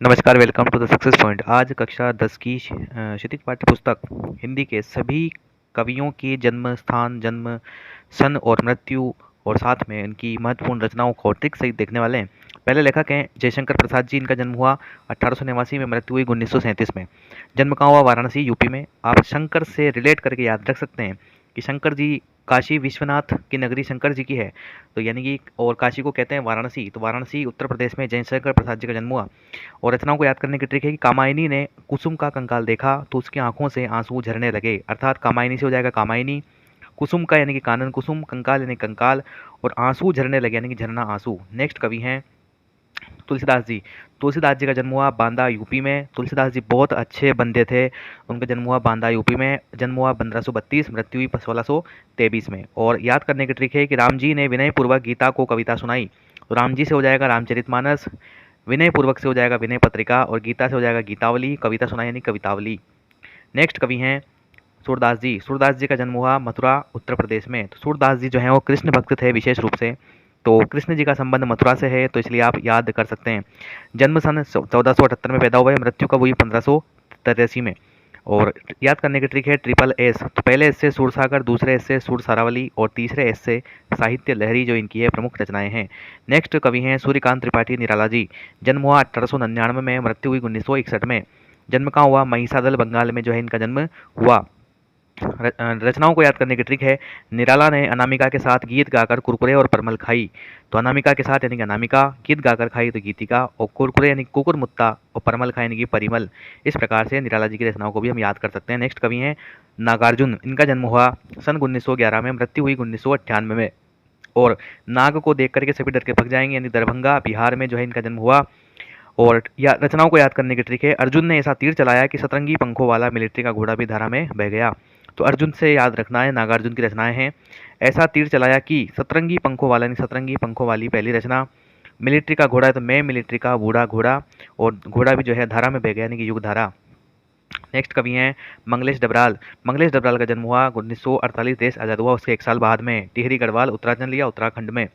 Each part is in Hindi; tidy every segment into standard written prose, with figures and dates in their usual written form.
नमस्कार, welcome to the success point. आज कक्षा 10 की क्षितिज पाठ्य पुस्तक हिंदी के सभी कवियों के जन्म स्थान, जन्म सन और मृत्यु और साथ में इनकी महत्वपूर्ण रचनाओं को ट्रिक सहित देखने वाले हैं। पहले लेखक हैं जयशंकर प्रसाद जी। इनका जन्म हुआ 1889 में, मृत्यु हुई 1937 में। जन्म कहाँ हुआ? वाराणसी, यूपी में। आप शंकर से रिलेट करके याद रख सकते हैं कि शंकर जी, काशी विश्वनाथ की नगरी शंकर जी की है, तो यानी कि और काशी को कहते हैं वाराणसी, तो वाराणसी उत्तर प्रदेश में जयशंकर प्रसाद जी का जन्म हुआ। और रचनाओं को याद करने की ट्रिक है कि कामायनी ने कुसुम का कंकाल देखा तो उसकी आंखों से आंसू झरने लगे। अर्थात कामायनी से हो जाएगा कामायनी, कुसुम का यानी कि कानन कुसुम, कंकाल यानी कंकाल, और आंसू झरने लगे यानी कि झरना आंसू। नेक्स्ट कवि हैं तुलसीदास जी। तुलसीदास जी का जन्म हुआ बांदा, यूपी में। तुलसीदास जी बहुत अच्छे बंदे थे। उनका जन्म हुआ बांदा, यूपी में। जन्म हुआ 1532, मृत्यु हुई 1623 में। और याद करने की ट्रिक है कि राम जी ने विनय पूर्वक गीता को कविता सुनाई, तो राम जी से हो जाएगा रामचरितमानस, विनय पूर्वक से हो जाएगा विनय पत्रिका, और गीता से हो जाएगा गीतावली, कविता सुनाई यानी कवितावली। नेक्स्ट कवि हैं सूरदास जी। सूरदास जी का जन्म हुआ मथुरा, उत्तर प्रदेश में। तो सूरदास जी जो हैं वो कृष्ण भक्त थे विशेष रूप से, तो कृष्ण जी का संबंध मथुरा से है, तो इसलिए आप याद कर सकते हैं। जन्म सन 1478 में पैदा हुए, मृत्यु कब हुई? 1583 में। और याद करने की ट्रिक है ट्रिपल एस। तो पहले एस से सूरसागर, दूसरे एस से सूर सारावली, और तीसरे एस से साहित्य लहरी, जो इनकी है प्रमुख रचनाएं हैं। नेक्स्ट कवि हैं सूर्यकांत त्रिपाठी निराला जी। जन्म हुआ 1899 में, मृत्यु हुई 1961 में। जन्म कहाँ हुआ? महिसादल, बंगाल में जो है इनका जन्म हुआ। रचनाओं को याद करने की ट्रिक है निराला ने अनामिका के साथ गीत गाकर कुरकुरे और परमल खाई, तो अनामिका के साथ यानी कि अनामिका, गीत गाकर खाई तो गीतिका, और कुरकुरे यानी कुकुर मुत्ता, और परमल खाई यानी कि परिमल। इस प्रकार से निराला जी की रचनाओं को भी हम याद कर सकते हैं। नेक्स्ट कवि हैं नागार्जुन। इनका जन्म हुआ सन 1911 में, मृत्यु हुई 1998 में। और नाग को देख करके सभी डर के भग जाएंगे, यानी दरभंगा बिहार में जो है इनका जन्म हुआ। और या रचनाओं को याद करने की ट्रिक है अर्जुन ने ऐसा तीर चलाया कि सतरंगी पंखों वाला मिलिट्री का घोड़ा भी धारा में बह गया। तो अर्जुन से याद रखना है, नागार्जुन की रचनाएं हैं। ऐसा तीर चलाया कि सतरंगी पंखों वाला, यानी सतरंगी पंखों वाली पहली रचना। मिलिट्री का घोड़ा है तो मैं मिलिट्री का बूढ़ा घोड़ा, और घोड़ा भी जो है धारा में बह गया यानी कि युग धारा। नेक्स्ट कवि हैं मंगलेश डबराल। मंगलेश डबराल का जन्म हुआ 1948, देश आज़ाद हुआ उसके एक साल बाद में, टिहरी गढ़वाल, उत्तराखंड लिया, उत्तराखंड में।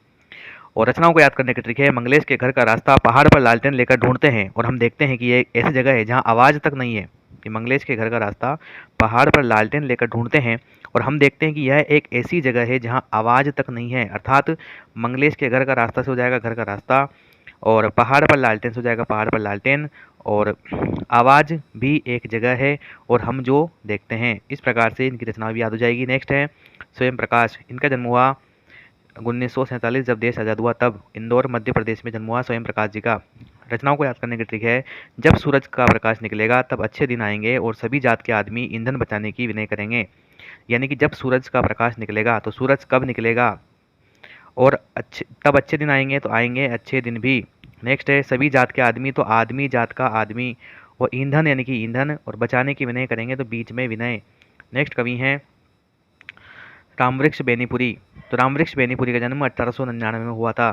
और रचनाओं को याद करने की ट्रिक है मंगलेश के घर का रास्ता पहाड़ पर लालटेन लेकर ढूंढते हैं, और हम देखते हैं कि ये एक ऐसी जगह है जहाँ आवाज़ तक नहीं है। कि मंगलेश के घर का रास्ता पहाड़ पर लालटेन लेकर ढूंढते हैं, और हम देखते हैं कि यह एक ऐसी जगह है जहाँ आवाज़ तक नहीं है। अर्थात मंगलेश के घर का रास्ता से हो जाएगा घर का रास्ता, और पहाड़ पर लालटेन से हो जाएगा पहाड़ पर लालटेन, और आवाज़ भी एक जगह है और हम जो देखते हैं। इस प्रकार से इनकी रचना भी याद हो जाएगी। नेक्स्ट है स्वयं प्रकाश। इनका जन्म हुआ 1947, जब देश आज़ाद हुआ तब इंदौर मध्य प्रदेश में जन्म हुआ स्वयं प्रकाश जी का। रचनाओं को याद करने की ट्रिक है जब सूरज का प्रकाश निकलेगा तब अच्छे दिन आएंगे, और सभी जात के आदमी ईंधन बचाने की विनय करेंगे। यानी कि जब सूरज का प्रकाश निकलेगा, तो सूरज कब निकलेगा और तब अच्छे दिन आएंगे, तो आएंगे अच्छे दिन भी। नेक्स्ट है सभी जात के आदमी, तो आदमी जात का आदमी, और ईंधन यानी कि ईंधन, और बचाने की विनय करेंगे तो बीच में विनय। नेक्स्ट कवि हैं रामवृक्ष बेनीपुरी। तो रामवृक्ष बेनीपुरी का जन्म 1899 में हुआ था,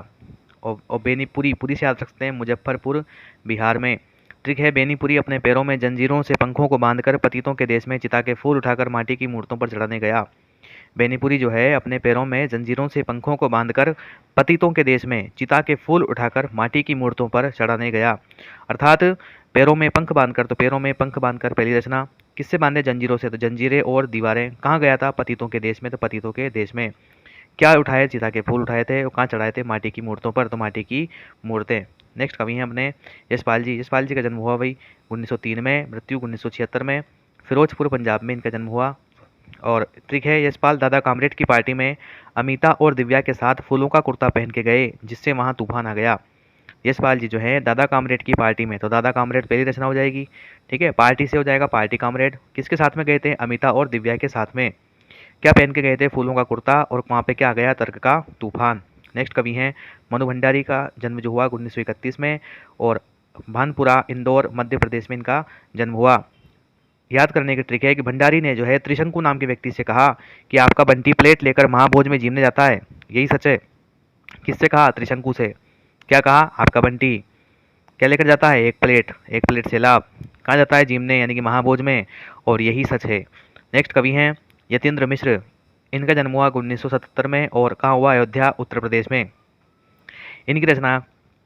और बेनीपुरी पुरी से याद रखते हैं मुजफ्फरपुर बिहार में। ट्रिक है बेनीपुरी अपने पैरों में जंजीरों से पंखों को बांधकर पतितों के देश में चिता के फूल उठाकर माटी की मूर्तों पर चढ़ाने गया। बेनीपुरी जो है अपने पैरों में जंजीरों से पंखों को बांधकर पतितों के देश में चिता के फूल उठाकर माटी की मूर्तों पर चढ़ाने गया। अर्थात पैरों में पंख बांधकर, तो पैरों में पंख बांधकर पहली रचना। किससे बांधे? जंजीरों से, तो जंजीरें और दीवारें। कहाँ गया था? पतितों के देश में, तो पतितों के देश में। क्या उठाए? चिता के फूल उठाए थे, और कहाँ चढ़ाए थे? माटी की मूर्तों पर, तो माटी की मूर्तें। नेक्स्ट कवि हैं अपने यशपाल जी। यशपाल जी का जन्म हुआ भाई 1903 में, मृत्यु 1976 में। फिरोजपुर पंजाब में इनका जन्म हुआ। और ट्रिक है यशपाल दादा कामरेड की पार्टी में अमिता और दिव्या के साथ फूलों का कुर्ता पहन के गए, जिससे वहाँ तूफान आ गया। यशपाल जी जो है दादा कामरेड की पार्टी में, तो दादा कामरेड पहली रचना हो जाएगी। ठीक है, पार्टी से हो जाएगा पार्टी कामरेड। किसके साथ में गए थे? अमिता और दिव्या के साथ में। क्या पहन के गए थे? फूलों का कुर्ता, और वहाँ पे क्या आ गया? तर्क का तूफान। नेक्स्ट कवि हैं मनु भंडारी। का जन्म जो हुआ 1931 में, और भानपुरा इंदौर मध्य प्रदेश में इनका जन्म हुआ। याद करने की ट्रिक है कि भंडारी ने जो है त्रिशंकु नाम के व्यक्ति से कहा कि आपका बंटी प्लेट लेकर महाभोज में जीमने जाता है, यही सच है? किससे कहा? त्रिशंकु से। क्या कहा? आपका बंटी क्या लेकर जाता है? एक प्लेट सैलाब। कहाँ जाता है? जीमने यानी कि महाभोज में, और यही सच है। नेक्स्ट कवि हैं यतीन्द्र मिश्र। इनका जन्म हुआ 1977 में, और कहाँ हुआ? अयोध्या, उत्तर प्रदेश में। इनकी रचना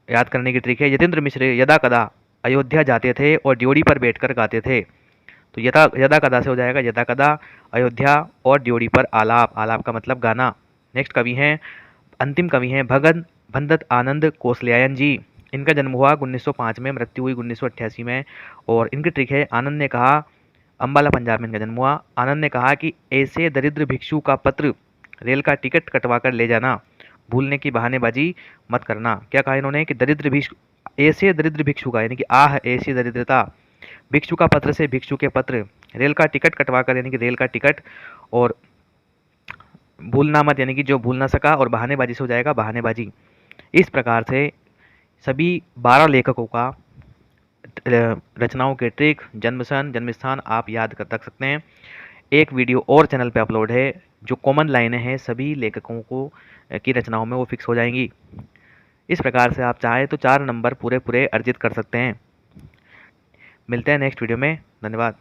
याद करने की ट्रिक है यतीन्द्र मिश्र यदा कदा अयोध्या जाते थे और ड्योढ़ी पर बैठकर गाते थे। तो यदा यदा कदा से हो जाएगा यदा कदा, अयोध्या और ड्योढ़ी पर आलाप, आलाप का मतलब गाना। नेक्स्ट कवि हैं, अंतिम कवि हैं भगत भंदत आनंद कोसलियायन जी। इनका जन्म हुआ 1905 में, मृत्यु हुई 1988 में। और इनकी ट्रिक है, आनंद ने कहा, अम्बाला पंजाब में इनका जन्म हुआ। आनंद ने कहा कि ऐसे दरिद्र भिक्षु का पत्र रेल का टिकट कटवा कर ले जाना, भूलने की बहानेबाजी मत करना। क्या कहा इन्होंने कि दरिद्र भिक्षु, ऐसे दरिद्र भिक्षु का यानी कि आह ऐसी दरिद्रता, भिक्षु का पत्र से भिक्षु के पत्र, रेल का टिकट कटवा कर यानी कि रेल का टिकट, और भूलना मत यानी कि जो भूल ना सका, और बहानेबाजी से हो जाएगा बहानेबाजी। इस प्रकार से सभी 12 लेखकों का रचनाओं के ट्रिक, जन्म सन, जन्म स्थान आप याद कर रख सकते हैं। एक वीडियो और चैनल पे अपलोड है, जो कॉमन लाइनें हैं सभी लेखकों को की रचनाओं में वो फिक्स हो जाएंगी। इस प्रकार से आप चाहें तो 4 नंबर पूरे पूरे अर्जित कर सकते हैं। मिलते हैं नेक्स्ट वीडियो में। धन्यवाद।